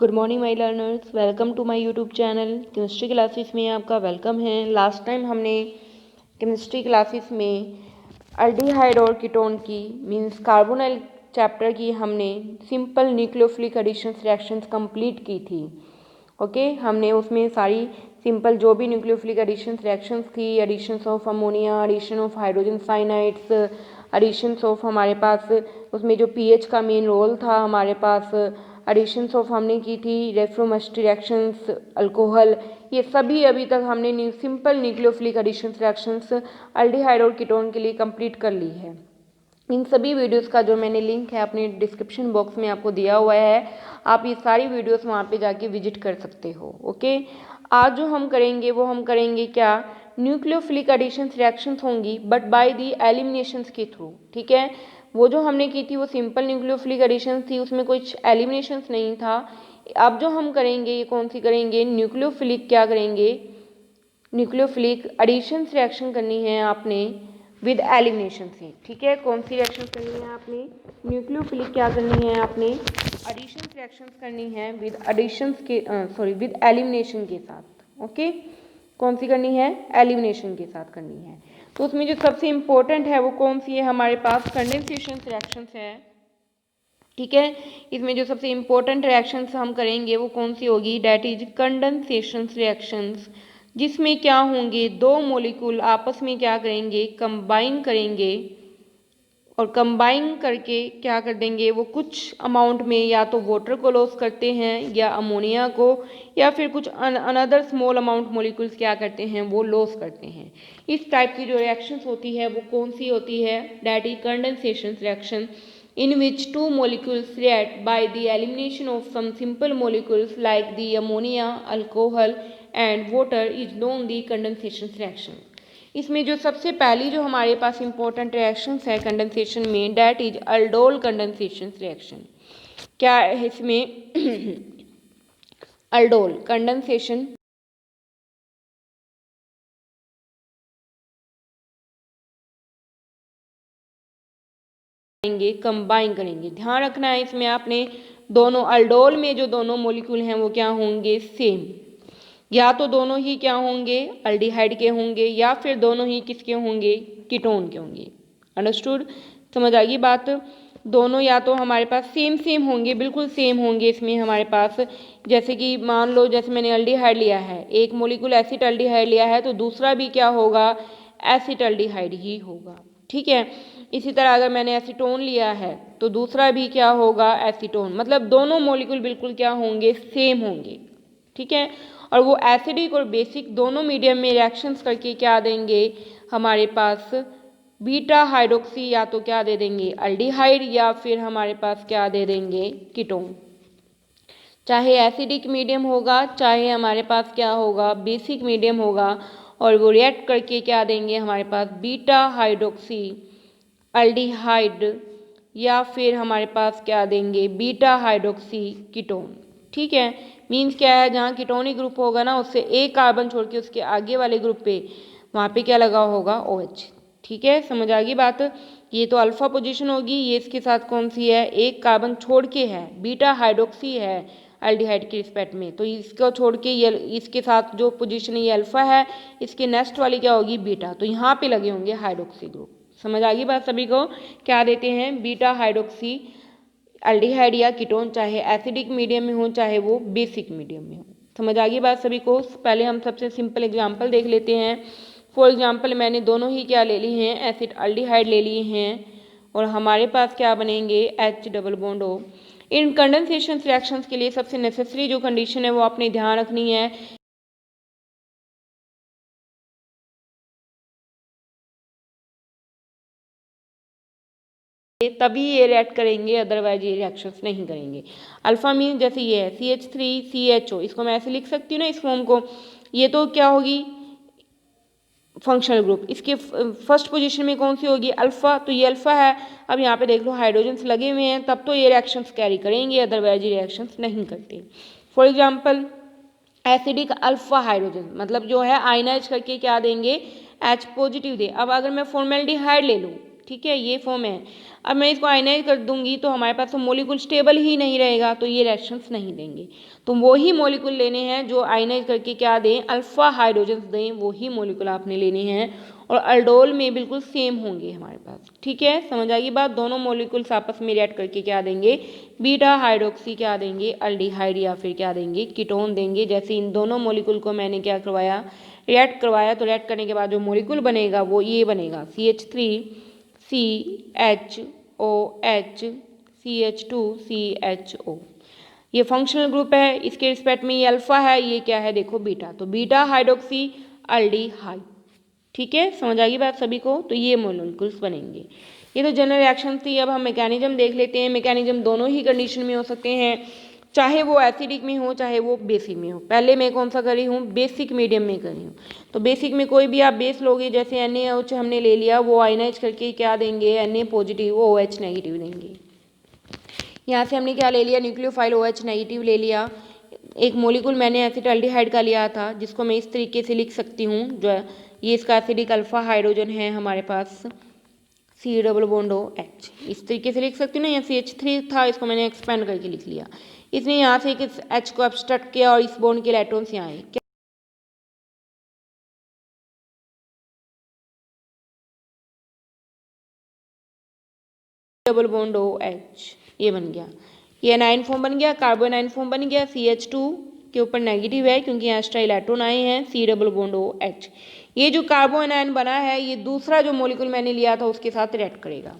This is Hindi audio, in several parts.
Good morning my learners, welcome to my YouTube channel. Chemistry classes में आपका वेलकम है। लास्ट टाइम हमने केमिस्ट्री क्लासेस में अल्डिहाइड और कीटोन की मींस कार्बोनाइल चैप्टर की हमने simple nucleophilic additions reactions complete की थी। ओके, हमने उसमें सारी सिंपल जो भी न्यूक्लियोफिलिक एडिशंस रिएक्शंस थी, additions of ammonia, addition of hydrogen cyanides, additions of हमारे पास उसमें जो पीएच का मेन रोल था, हमारे पास एडिशंस ऑफ हमने की थी रेफ्रोमेस्ट्री रिएक्शंस, अल्कोहल, ये सभी अभी तक हमने simple nucleophilic additions reactions aldehyde और कीटोन के लिए कंप्लीट कर ली है। इन सभी वीडियोस का जो मैंने लिंक है अपने डिस्क्रिप्शन बॉक्स में आपको दिया हुआ है, आप ये सारी वीडियोस वहाँ पे जाके विजिट कर सकते हो। ओके, आज जो हम करेंगे वो हम करेंगे क्या, न्यूक्लियोफिलिक एडिशंस रिएक्शंस होंगी बट बाय दी एलिमिनेशंस के थ्रू। ठीक है, वो जो हमने की थी वो सिंपल न्यूक्लियोफिलिक एडिशंस थी, उसमें कुछ एलिमिनेशंस नहीं था। अब जो हम करेंगे ये कौन सी करेंगे, न्यूक्लियोफिलिक क्या करेंगे, न्यूक्लियोफिलिक एडिशंस रिएक्शन करनी है आपने विद एलिमिनेशन से। ठीक है, कौन सी रिएक्शन करनी है आपने, न्यूक्लियोफिलिक क्या करनी है आपने, एडिशंस रिएक्शंस करनी है विद एडिशंस के विद एलिमिनेशन के साथ। ओके, कौन सी करनी है, एलिमिनेशन के साथ करनी है। तो उसमें जो सबसे इंपॉर्टेंट है वो कौन सी है, हमारे पास कंडेंसेशन रिएक्शंस है। ठीक है, इसमें जो सबसे इंपॉर्टेंट रिएक्शंस हम करेंगे वो कौन सी होगी, डेट इज कंडेंसेशन रिएक्शंस, जिसमें क्या होंगे, दो मॉलिक्यूल आपस में क्या करेंगे, कंबाइन करेंगे, और कंबाइन करके क्या कर देंगे, वो कुछ अमाउंट में या तो वाटर को लॉस करते हैं या अमोनिया को, या फिर कुछ अनदर स्मॉल अमाउंट मॉलिक्यूल्स क्या करते हैं, वो लॉस करते हैं। इस टाइप की जो रिएक्शंस होती है वो कौन सी होती है, that is condensation reaction in which two molecules react by the elimination of some simple molecules like the ammonia, alcohol and water is known the condensation reaction। इसमें जो सबसे पहली जो हमारे पास इंपॉर्टेंट रिएक्शंस है कंडेंसेशन में, that is aldol condensation reaction. क्या है इसमें अल्डोल कंडेंसेशन कंबाइन करेंगे। ध्यान रखना है इसमें आपने, दोनों अल्डोल में जो दोनों मॉलिक्यूल हैं वो क्या होंगे, सेम, या तो दोनों ही क्या होंगे, अल्डिहाइड के होंगे, या फिर दोनों ही किसके होंगे, कीटोन के होंगे। अंडरस्टूड, समझ आ गई बात। दोनों या तो हमारे पास सेम सेम होंगे, बिल्कुल सेम होंगे इसमें हमारे पास। जैसे कि मान लो जैसे मैंने अल्डिहाइड लिया है, एक मॉलिक्यूल एसिड अल्डिहाइड लिया है तो दूसरा भी क्या होगा, एसिड अल्डिहाइड ही होगा। ठीक है, इसी तरह अगर मैंने एसीटोन लिया है तो दूसरा भी क्या होगा, एसीटोन। मतलब दोनों मॉलिक्यूल बिल्कुल क्या होंगे, सेम होंगे। ठीक है, और वो एसिडिक और बेसिक दोनों मीडियम में रिएक्शंस करके क्या देंगे, हमारे पास बीटा हाइड्रोक्सी या तो क्या दे देंगे, अल्डिहाइड, या फिर हमारे पास क्या दे देंगे, कीटोन। चाहे एसिडिक मीडियम होगा, चाहे हमारे पास क्या होगा, बेसिक मीडियम होगा, और वो रिएक्ट करके क्या देंगे, हमारे पास बीटा हाइड्रोक्सी अल्डिहाइड, या फिर हमारे पास क्या देंगे, बीटा हाइड्रोक्सी कीटोन। ठीक है, मीन्स क्या है, जहाँ कीटोनिक ग्रुप होगा ना उससे एक कार्बन छोड़ के उसके आगे वाले ग्रुप पे वहाँ पे क्या लगा होगा, OH। ठीक है, समझ आ गई बात। ये तो अल्फा पोजीशन होगी, ये इसके साथ कौन सी है, एक कार्बन छोड़ के है, बीटा हाइड्रोक्सी है एल्डिहाइड के रिस्पेक्ट में, तो इसको छोड़ के ये इसके साथ जो पोजीशन है ये अल्फा है, इसके नेक्स्ट वाली क्या होगी, बीटा, तो यहाँ पे लगे होंगे हाइड्रोक्सी ग्रुप। समझ आ गई बात सभी को, क्या देते हैं, बीटा हाइड्रोक्सी एल्डिहाइड या कीटोन, चाहे एसिडिक मीडियम में हो चाहे वो बेसिक मीडियम में हो। समझ आ गई बात सभी को। पहले हम सबसे सिंपल एग्जांपल देख लेते हैं। फॉर एग्जांपल मैंने दोनों ही क्या ले ली हैं, एसिड अल्डिहाइड ले लिए हैं, और हमारे पास क्या बनेंगे, H डबल बॉन्ड O। इन कंडेंसेशन रिएक्शंस के लिए सबसे नेसेसरी जो कंडीशन है वो आपने ध्यान रखनी है, तभी ये रिएक्ट करेंगे, अदरवाइज ये रिएक्शंस नहीं करेंगे। अल्फा मीन जैसे ये है CH3CHO, इसको मैं ऐसे लिख सकती हूँ ना इस फॉर्म को, ये तो क्या होगी, फंक्शनल ग्रुप। इसके फर्स्ट पोजीशन में कौन सी होगी, अल्फा, तो ये अल्फा है। अब यहाँ पे देख लो हाइड्रोजन्स लगे हुए हैं, तब तो ये रिएक्शंस कैरी करेंगे, अदरवाइज ये रिएक्शंस नहीं करते। For example acidic alpha hydrogen, मतलब जो है आयनाइज करके क्या देंगे, H पॉजिटिव दे। अब अगर मैं फॉर्मेल्डिहाइड ले लूँ, ठीक है, ये फॉर्म है। अब मैं इसको आयनाइज कर दूंगी तो हमारे पास तो मॉलिक्यूल स्टेबल ही नहीं रहेगा, तो ये रिएक्शंस नहीं देंगे। तो वो ही मॉलिक्यूल लेने हैं जो आयनाइज करके क्या दें, अल्फा हाइड्रोजन्स दें, वो ही मॉलिक्यूल आपने लेने हैं और अल्डोल में बिल्कुल सेम होंगे हमारे पास। ठीक है, समझ आएगी बात। दोनों मॉलिक्यूल्स आपस में रिएक्ट करके क्या देंगे, बीटा हाइड्रोक्सी क्या देंगे, अल्डिहाइड या फिर क्या देंगे, कीटोन देंगे। जैसे इन दोनों मॉलिक्यूल को मैंने क्या करवाया, रिएक्ट करवाया, तो रिएक्ट करने के बाद जो मॉलिक्यूल बनेगा वो ये बनेगा CH3CHOH CH2CHO। ये फंक्शनल ग्रुप है, इसके रिस्पेक्ट में ये अल्फा है, ये क्या है देखो बीटा, तो बीटा हाइड्रोक्सी अल्डिहाइड। ठीक है, समझ आएगी बात सभी को। तो ये मॉलिक्यूल्स बनेंगे। ये तो जनरल रिएक्शन थी। अब हम मैकेनिज्म देख लेते हैं। मैकेनिज्म दोनों ही कंडीशन में हो सकते हैं, चाहे वो एसिडिक में हो चाहे वो बेसिक में हो। पहले मैं कौन सा करी हूँ, बेसिक मीडियम में करी हूँ। तो बेसिक में कोई भी आप बेस लोगे, जैसे NaOH हमने ले लिया, वो आयनाइज करके क्या देंगे, Na पॉजिटिव OH नेगेटिव देंगे। यहाँ से हमने क्या ले लिया, न्यूक्लियोफाइल OH नेगेटिव ले लिया। एक मॉलिक्यूल मैंने एसिटाल्डिहाइड का लिया था, जिसको मैं इस तरीके से लिख सकती हूँ, जो ये इसका एसिडिक अल्फा हाइड्रोजन है हमारे पास C≡OH, इस तरीके से लिख सकती हूँ ना। यहाँ CH3 था, इसको मैंने एक्सपेंड करके लिख लिया। इसने यहाँ से एक H को एब्स्ट्रैक्ट किया और इस बॉन्ड के इलेक्ट्रॉन्स यहाँ आए, CH, ये बन गया, ये एनाइन फॉर्म बन गया, कार्बोनाइन फॉर्म बन गया। CH2 के ऊपर नेगेटिव है क्योंकि यहाँ एक्स्ट्रा इलेक्ट्रॉन आए हैं, C≡OH। ये जो कार्बोनाइन बना है, ये दूसरा जो मॉलिक्यूल मैंने लिया था उसके साथ रिएक्ट करेगा।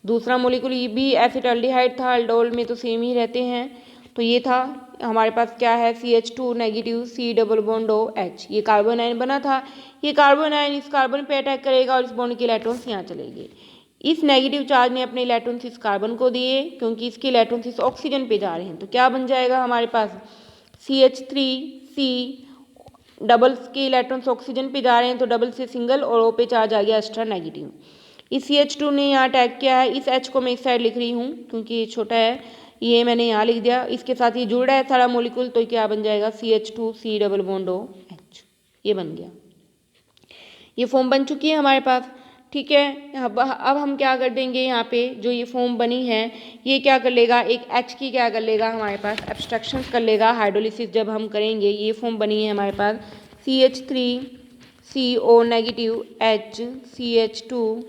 दूसरा मॉलिक्यूल ये भी एसिटाल्डिहाइड था, अल्डोल में तो सेम ही रहते हैं। तो ये था हमारे पास क्या है, CH2 नेगेटिव C≡OH। ये कार्बोनाइन बना था, ये कार्बोनाइन इस कार्बन पे अटैक करेगा और इस बॉन्ड के इलेक्ट्रॉन्स यहाँ चलेंगे। इस नेगेटिव चार्ज ने अपने इलेक्ट्रॉन्स इस कार्बन को दिए, क्योंकि इसके इलेक्ट्रॉन्स इस ऑक्सीजन पे जा रहे हैं। तो क्या बन जाएगा हमारे पास, CH3C, डबल्स के इलेक्ट्रॉन्स ऑक्सीजन पे जा रहे हैं तो डबल से सिंगल और O पे चार्ज आ गया एक्स्ट्रा नेगेटिव। इस CH2 ने यहाँ अटैक किया है, इस H को मैं इस साइड लिख रही हूँ क्योंकि ये छोटा है, ये मैंने यहाँ लिख दिया। इसके साथ ये जुड़ रहा है सारा मॉलिक्यूल, तो क्या बन जाएगा, CH2 C≡OH, ये बन गया। ये फॉर्म बन चुकी है हमारे पास। ठीक है, अब हम क्या कर देंगे, यहाँ पे जो ये फॉर्म बनी है, ये क्या कर लेगा, एक H की क्या कर लेगा हमारे पास, एब्स्ट्रैक्शन कर लेगा। हाइड्रोलिसिस जब हम करेंगे, ये फॉर्म बनी है हमारे पास CH3CO negative H CH2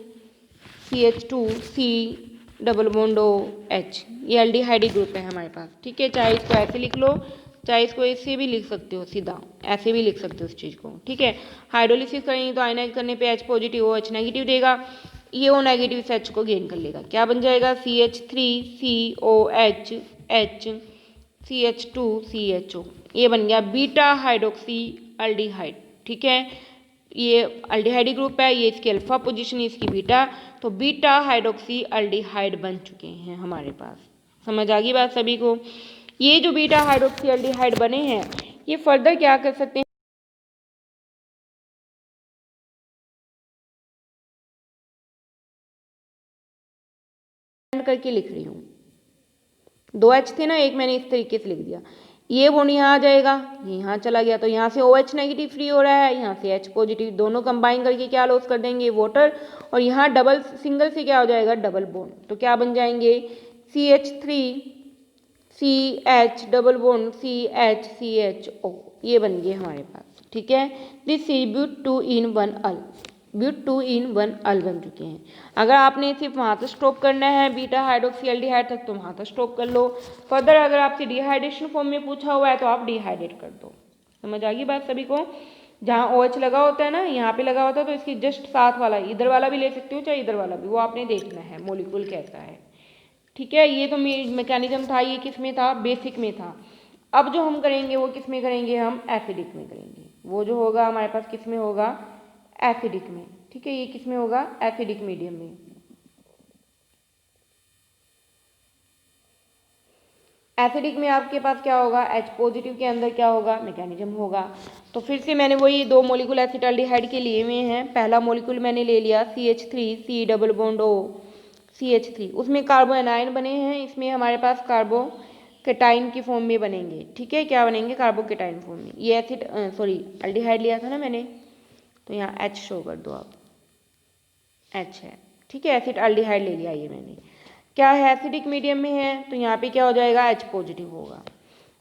C≡OH, ये एल्डिहाइड ग्रुप है हमारे पास। ठीक है, चाहे इसको ऐसे लिख लो, चाहे इसको ऐसे भी लिख सकते हो, सीधा ऐसे भी लिख सकते हो इस चीज़ को। ठीक है, हाइड्रोलिसिस करेंगे तो आयनाइज करने पे H पॉजिटिव OH नेगेटिव देगा, ये O नेगेटिव इस H को गेन कर लेगा। क्या बन जाएगा, CH3COH H CH2CHO, ये बन गया बीटा हाइड्रोक्सी अल्डिहाइड। ठीक है, ये अल्डिहाइड ग्रुप है, ये इसकी अल्फा पोजीशन है, इसकी बीटा, तो बीटा हाइड्रोक्सी अल्डिहाइड बन चुके हैं हमारे पास। समझ आ गई बात सभी को। ये जो बीटा हाइड्रोक्सी अल्डिहाइड बने हैं, ये फर्दर क्या कर सकते हैं, करके लिख रही हूँ। 2H थे ना, एक मैंने इस तरीके से लिख दिया, ये बॉन्ड यहाँ आ जाएगा, ये यहाँ चला गया, तो यहाँ से OH नेगेटिव फ्री हो रहा है, यहाँ से H पॉजिटिव, दोनों कंबाइन करके क्या लॉस कर देंगे, वाटर, और यहाँ डबल सिंगल से क्या हो जाएगा, डबल बॉन्ड। तो क्या बन जाएंगे, CH3CH≡CHO, ये बन गए हमारे पास। ठीक है, this is but 2 in 1 al, but 2 in 1 al बन चुके हैं। अगर आपने सिर्फ वहाँ तक स्टॉप करना है बीटा हाइड्रोक्सी अल्डिहाइड तक, तो वहाँ तक स्टॉप कर लो। फर्दर अगर आपसे डिहाइड्रेशन फॉर्म में पूछा हुआ है तो आप डिहाइड्रेट कर दो। समझ आ गई बात सभी को। जहाँ OH लगा होता है ना, यहाँ पे लगा होता है, तो इसकी जस्ट साथ वाला, इधर वाला भी ले सकते हो चाहे इधर वाला भी, वो आपने देखना है मॉलिक्यूल कैसा है। ठीक है, ये तो मैकेनिज्म था, ये किस में था, बेसिक में था। अब जो हम करेंगे वो किस में करेंगे, हम एसिडिक में करेंगे। वो जो होगा हमारे पास किस में होगा, एसिडिक में। ठीक है, ये किस में होगा, एसिडिक मीडियम में। एसिडिक में आपके पास क्या होगा, H पॉजिटिव के अंदर क्या होगा, मैकेनिज्म होगा। तो फिर से मैंने वही दो मॉलिक्यूल एसिटाल्डिहाइड के लिए हुए हैं। पहला मॉलिक्यूल मैंने ले लिया CH3C≡O CH3, उसमें कार्बो एनायन बने हैं, इसमें हमारे पास कार्बो केटाइन की फॉर्म में बनेंगे। ठीक है, क्या बनेंगे, कार्बो केटाइन फॉर्म में। ये अल्डिहाइड लिया था ना मैंने, तो यहाँ H शो कर दो आप, H है। ठीक है, एसिड एल्डिहाइड ले लिया ये मैंने। क्या है, एसिडिक मीडियम में है तो यहाँ पे क्या हो जाएगा, H पॉजिटिव होगा।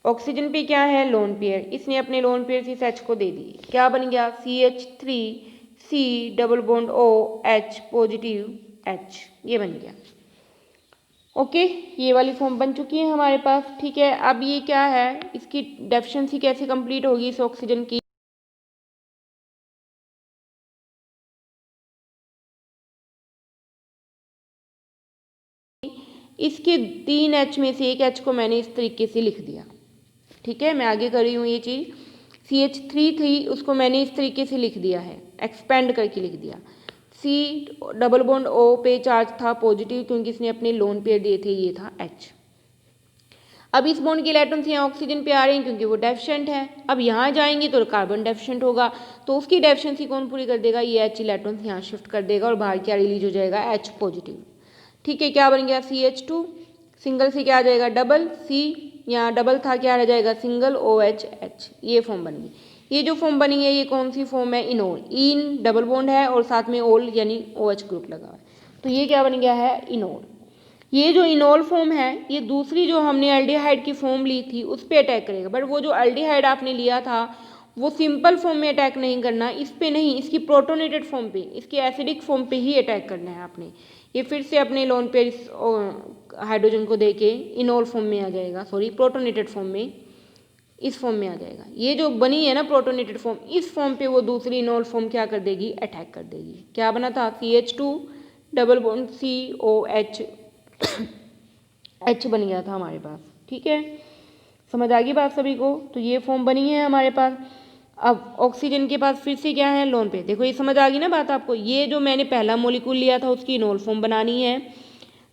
ऑक्सीजन पे क्या है, लोन पेयर, इसने अपने लोन पेयर इस H को दे दी, क्या बन गया, CH3C double bond O H positive H, ये बन गया। ओके, ये वाली फॉर्म बन चुकी है हमारे पास। ठीक है, अब ये क्या है, इसकी डेफिशिएंसी कैसे कंप्लीट होगी इस ऑक्सीजन की, इसके 3 H में से एक H को मैंने इस तरीके से लिख दिया। ठीक है, मैं आगे कर रही हूँ ये चीज़, CH3 थी उसको मैंने इस तरीके से लिख दिया है, एक्सपेंड करके लिख दिया। C डबल बॉन्ड O पे चार्ज था पॉजिटिव, क्योंकि इसने अपने लोन पेयर दिए थे, ये था H। अब इस बॉन्ड के इलेक्ट्रॉन्स यहाँ ऑक्सीजन पे आ रहे हैं क्योंकि वो डेफिशिएंट है। अब यहाँ जाएंगे तो कार्बन डेफिशिएंट होगा, तो उसकी डेफिशिएंसी कौन पूरी कर देगा, ये H इलेक्ट्रॉन्स यहाँ शिफ्ट कर देगा और बाहर क्या रिलीज हो जाएगा, H पॉजिटिव। ठीक है, क्या बन गया, CH2, सिंगल से क्या आ जाएगा, डबल, C यहाँ डबल था, क्या रह जाएगा, सिंगल OH H, ये फॉर्म बन गई। ये जो फॉर्म बनी है ये कौन सी फॉर्म है, इनोल, इन डबल बॉन्ड है और साथ में ओल यानी OH ग्रुप लगा है, तो ये क्या बन गया है, इनोल। ये जो इनोल फॉर्म है ये दूसरी जो हमने एल्डिहाइड की फॉर्म ली थी उस पर अटैक करेगा, बट वो जो एल्डिहाइड आपने लिया था वो सिंपल फॉर्म में अटैक नहीं करना, इस पे नहीं, इसकी प्रोटोनेटेड फॉर्म पे, इसकी एसिडिक फॉर्म पे ही अटैक करना है आपने। ये फिर से अपने लोन पे इस हाइड्रोजन को देके इनोल फॉर्म में आ जाएगा, सॉरी प्रोटोनेटेड फॉर्म में, इस फॉर्म में आ जाएगा। ये जो बनी है ना प्रोटोनेटेड फॉर्म, इस फॉर्म पे वो दूसरी इनोल फॉर्म क्या कर देगी, अटैक कर देगी। क्या बना था, CH2 double bond COH H बन गया था हमारे पास। ठीक है, समझ आ गई बात सभी को, तो ये फॉर्म बनी है हमारे पास। अब ऑक्सीजन के पास फिर से क्या है, लोन पे, देखो ये समझ आ गई ना बात आपको। ये जो मैंने पहला मोलिक्यूल लिया था उसकी इनोल फॉर्म बनानी है,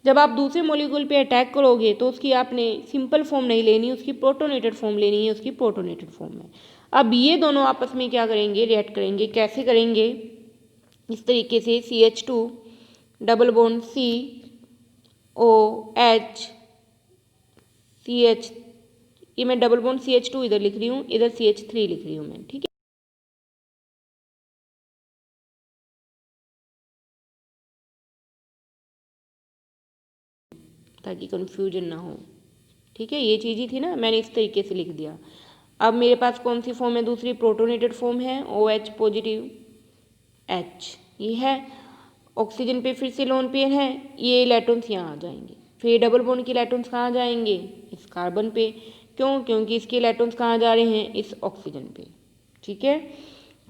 जब आप दूसरे मोलिक्यूल पे अटैक करोगे तो उसकी आपने सिंपल फॉर्म नहीं लेनी, उसकी प्रोटोनेटेड फॉर्म लेनी है, उसकी प्रोटोनेटेड फॉर्म में। अब ये दोनों आपस में क्या करेंगे, रिएक्ट करेंगे, कैसे करेंगे, इस तरीके से CH2 double bond COH CH, ये मैं डबल बॉन्ड CH2 इधर लिख रही हूँ, इधर CH3 लिख रही हूँ मैं। ठीक है, ताकि कंफ्यूजन ना हो। ठीक है, ये चीज़ ही थी ना, मैंने इस तरीके से लिख दिया। अब मेरे पास कौन सी फॉर्म है, दूसरी प्रोटोनेटेड फॉर्म है, OH पॉजिटिव H, ये है। ऑक्सीजन पे फिर से लोन पेयर है, ये इलेक्ट्रॉन्स यहाँ आ जाएंगे, फिर डबल बॉन्ड के इलेक्ट्रॉन्स कहाँ जाएंगे, इस कार्बन पे, क्यों, क्योंकि इसके इलेक्ट्रॉन्स कहाँ जा रहे हैं, इस ऑक्सीजन पे। ठीक है,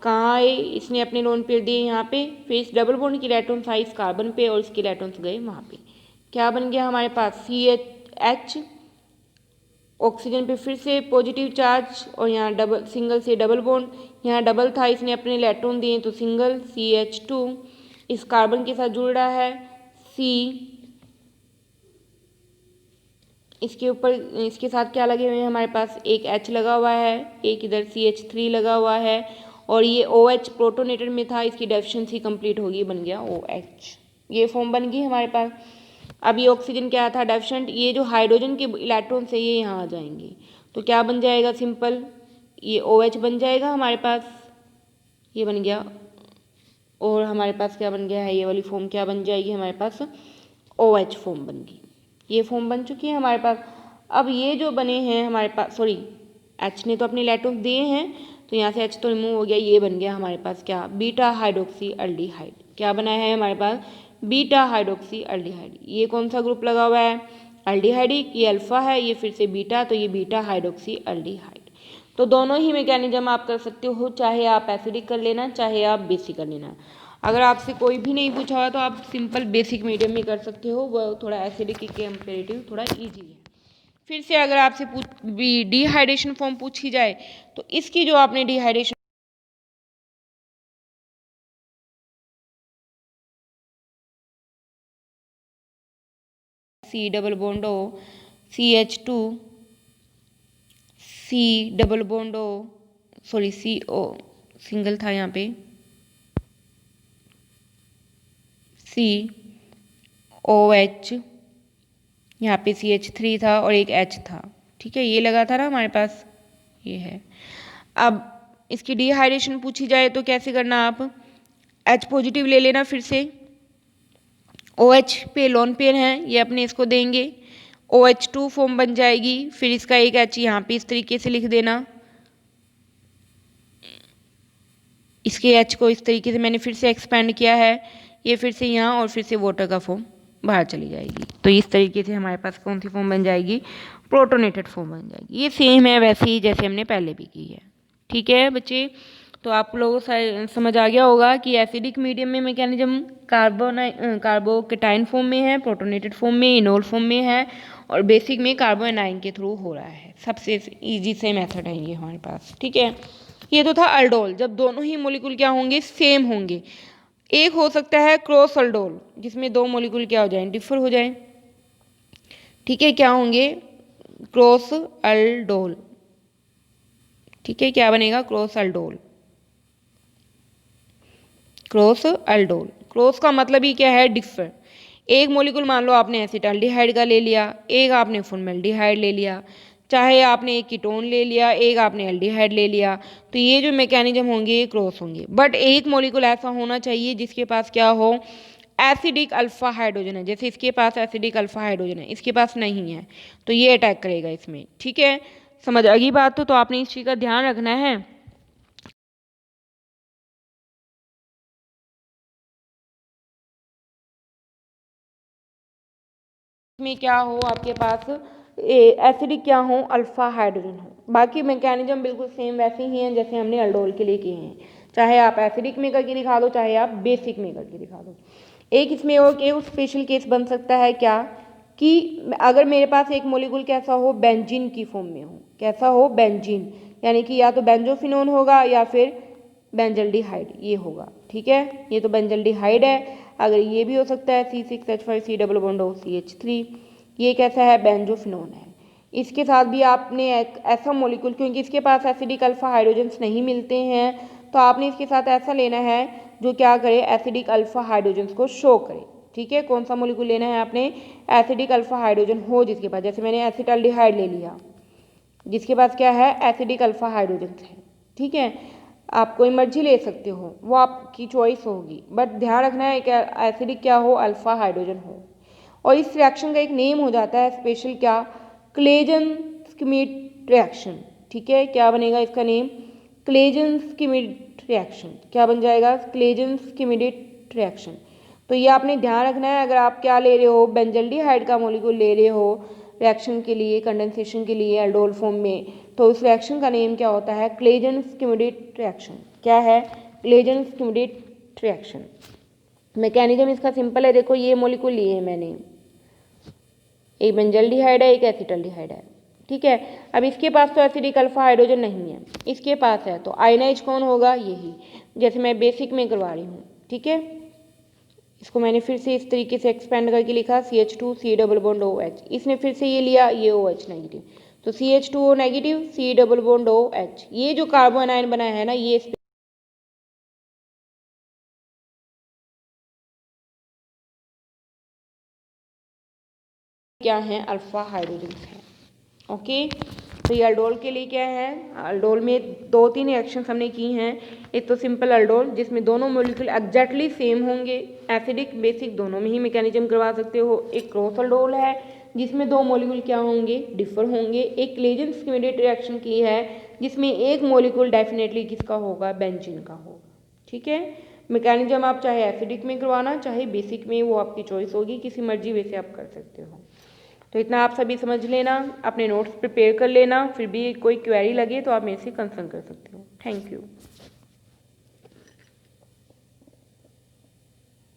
कहाँ आए, इसने अपने लोन पेयर दिए यहाँ पे, फिर इस डबल बॉन्ड के इलेक्ट्रॉन्स आए इस कार्बन पे और इसके इलेक्ट्रॉन्स गए वहाँ पे। क्या बन गया हमारे पास, CH, ऑक्सीजन पे फिर से पॉजिटिव चार्ज और यहाँ डबल, सिंगल से डबल बॉन्ड, यहाँ डबल था इसने अपने इलेक्ट्रॉन दिए तो सिंगल, CH2 इस कार्बन के साथ जुड़ रहा है, C इसके ऊपर, इसके साथ क्या लगे हुए हैं हमारे पास, एक H लगा हुआ है, एक इधर CH3 लगा हुआ है और ये OH प्रोटोनेटेड में था, इसकी डेफिशिएंसी कंप्लीट होगी, बन गया OH, ये फॉर्म बन गई हमारे पास। अब ये ऑक्सीजन क्या था, डेफिशिएंट, ये जो हाइड्रोजन के इलेक्ट्रॉन से ये यहाँ आ जाएंगे तो क्या बन जाएगा, सिंपल ये OH बन जाएगा हमारे पास, ये बन गया। और हमारे पास क्या बन गया है, ये वाली फॉर्म क्या बन जाएगी हमारे पास, OH फॉर्म बन गई, ये फॉर्म बन चुकी है हमारे पास। अब ये जो बने हैं हमारे पास, सॉरी H ने तो अपने इलेक्ट्रॉन दिए हैं तो यहाँ से H तो रिमूव हो गया, ये बन गया हमारे पास क्या, बीटा हाइड्रोक्सी एल्डिहाइड। क्या बना है हमारे पास, बीटा हाइड्रोक्सी एल्डिहाइड। ये कौन सा ग्रुप लगा हुआ है, एल्डिहाइडिक, ये अल्फा है, ये फिर से बीटा, तो ये बीटा हाइड्रोक्सी एल्डिहाइड। तो दोनों ही मैकेनिज्म आप कर सकते हो, चाहे आप एसिडिक कर लेना, चाहे आप बेसिक कर लेना। अगर आपसे कोई भी नहीं पूछा हुआ तो आप सिंपल बेसिक मीडियम में कर सकते हो, वह थोड़ा एसिडिक के कंपेरेटिव थोड़ा ईजी है। फिर से अगर आपसे डिहाइड्रेशन फॉर्म पूछी जाए तो इसकी जो आपने dehydration C double bond O CH2 C double bond O, sorry CO single था यहाँ पे, COH, यहाँ पे CH3 था और एक H था। ठीक है, ये लगा था ना हमारे पास, ये है। अब इसकी डिहाइड्रेशन पूछी जाए तो कैसे करना, आप H पॉजिटिव ले लेना फिर से, OH पे लोन पेयर हैं, ये अपने इसको देंगे, OH2 फॉर्म बन जाएगी, फिर इसका एक H यहाँ पे इस तरीके से लिख देना, इसके H को इस तरीके से मैंने फिर से एक्सपेंड किया है, ये फिर से यहाँ और फिर से वाटर का फॉर्म बाहर चली जाएगी। तो इस तरीके से हमारे पास कौन सी फॉर्म बन जाएगी, प्रोटोनेटेड फॉर्म बन जाएगी। ये सेम है वैसे ही जैसे हमने पहले भी की है। ठीक है बच्चे, तो आप लोगों को समझ आ गया होगा कि एसिडिक मीडियम में मैकेनिज्म कार्बोकेटाइन फॉर्म में है, प्रोटोनेटेड फॉर्म में, इनोल फॉर्म में है, और बेसिक में कार्बो एनाइन के थ्रू हो रहा है। सबसे ईजी से मेथड है ये हमारे पास। ठीक है, ये तो था अल्डोल, जब दोनों ही मोलिकुल क्या होंगे, सेम होंगे। एक हो सकता है क्रॉस अल्डोल, जिसमें दो मोलिकुल क्या हो जाए, डिफर हो जाए। ठीक है, क्या होंगे, क्रॉस अल्डोल। ठीक है, क्या बनेगा, cross aldol. Cross aldol, cross का मतलब ही क्या है, डिफर। एक मोलिकुल मान लो आपने एसिटाल्डिहाइड का ले लिया, एक आपने फॉर्मेल्डिहाइड ले लिया, चाहे आपने एक कीटोन ले लिया, एक आपने एल्डिहाइड ले लिया, तो ये जो मैकेनिज्म होंगे ये क्रॉस होंगे। बट एक मोलिकुल ऐसा होना चाहिए जिसके पास क्या हो, एसिडिक अल्फा हाइड्रोजन है। जैसे इसके पास एसिडिक अल्फा हाइड्रोजन है, इसके पास नहीं है, तो ये अटैक करेगा इसमें। ठीक है, समझ आ गई बात? तो आपने इस चीज़ का ध्यान रखना है। में क्या हो आपके पास, एसिडिक क्या हो, अल्फा हाइड्रोजन हो। बाकी मैकेनिज्म बिल्कुल सेम वैसे ही हैं जैसे हमने अल्डोल के लिए किए हैं, चाहे आप एसिडिक में करके दिखा दो, चाहे आप बेसिक में करके दिखा दो। एक इसमें और एक स्पेशल केस बन सकता है क्या, कि अगर मेरे पास एक मोलिकुल कैसा हो, बेंजीन की फॉर्म में हो, कैसा हो, बेंजीन, यानी कि या तो बेंजोफिनोन होगा या फिर बेंजल्डिहाइड, ये होगा। ठीक है, ये तो बेंजल्डिहाइड है। अगर ये भी हो सकता है C6H5 C double bond OCH3, ये कैसा है, बेंजोफिनोन है। इसके साथ भी आपने एक ऐसा मोलिकुल, क्योंकि इसके पास एसिडिक अल्फा हाइड्रोजन्स नहीं मिलते हैं, तो आपने इसके साथ ऐसा लेना है जो क्या करे, एसिडिक अल्फा हाइड्रोजन्स को शो करे। ठीक है, कौन सा मोलिकुल लेना है आपने, एसिडिक अल्फा हाइड्रोजन हो जिसके पास, जैसे मैंने एसिटाल्डिहाइड ले लिया, जिसके पास क्या है, एसिडिक अल्फा हाइड्रोजन्स है। ठीक है, आप कोई मर्जी ले सकते हो, वो आपकी चॉइस होगी, बट ध्यान रखना है कि एसिडिक क्या हो, अल्फा हाइड्रोजन हो। और इस रिएक्शन का एक नेम हो जाता है स्पेशल, क्या, क्लेजन-स्किमिड रिएक्शन। ठीक है, क्या बनेगा इसका नेम, क्लेजन-स्किमिड रिएक्शन। क्या बन जाएगा, क्लेजन-स्किमिड रिएक्शन। तो ये आपने ध्यान रखना है, अगर आप क्या ले रहे हो, बेंजल्डिहाइड का मोलिकुल ले रहे हो रिएक्शन के लिए, कंडेंसेशन के लिए अल्डोल फॉर्म में, तो उस रिएक्शन का नेम क्या होता है, क्लेजन-स्किमिड रिएक्शन। क्या है, क्लेजन-स्किमिड रिएक्शन। मैकेनिज्म इसका सिंपल है, देखो ये मोलिकुल लिए हैं मैंने, एक बेंजल्डिहाइड है, एक एसिटाल्डिहाइड है। ठीक है, अब इसके पास तो एसिडिक अल्फा हाइड्रोजन नहीं है, इसके पास है, तो आयनाइज कौन होगा, यही, जैसे मैं बेसिक में करवा रही हूँ। ठीक है, इसको मैंने फिर से इस तरीके से एक्सपेंड करके लिखा, CH2 C double bond OH, इसने फिर से ये लिया, ये OH नेगेटिव, तो CH2O negative C double bond OH, ये जो कार्बो एनायन बनाया है ना, ये क्या है, अल्फा हाइड्रोजन है। ओके, तो ये अल्डोल के लिए क्या है, अल्डोल में 2-3 रिएक्शंस हमने की हैं। एक तो सिंपल अल्डोल, जिसमें दोनों मॉलिक्यूल एग्जैक्टली सेम होंगे, एसिडिक बेसिक दोनों में ही मैकेनिज्म करवा सकते हो। एक क्रॉस अल्डोल है, जिसमें दो मॉलिक्यूल क्या होंगे, डिफर होंगे। एक क्लेजन-स्किमिड रिएक्शन की है, जिसमें एक मॉलिक्यूल डेफिनेटली किसका होगा, बेंजीन का होगा। ठीक है, मैकेनिज्म आप चाहे एसिडिक में करवाना, चाहे बेसिक में, वो आपकी चॉइस होगी, किसी मर्जी वे से आप कर सकते हो। तो इतना आप सभी समझ लेना, अपने नोट्स प्रिपेयर कर लेना, फिर भी कोई क्वेरी लगे तो आप मेरे से कंसर्न कर सकते हो। Thank you.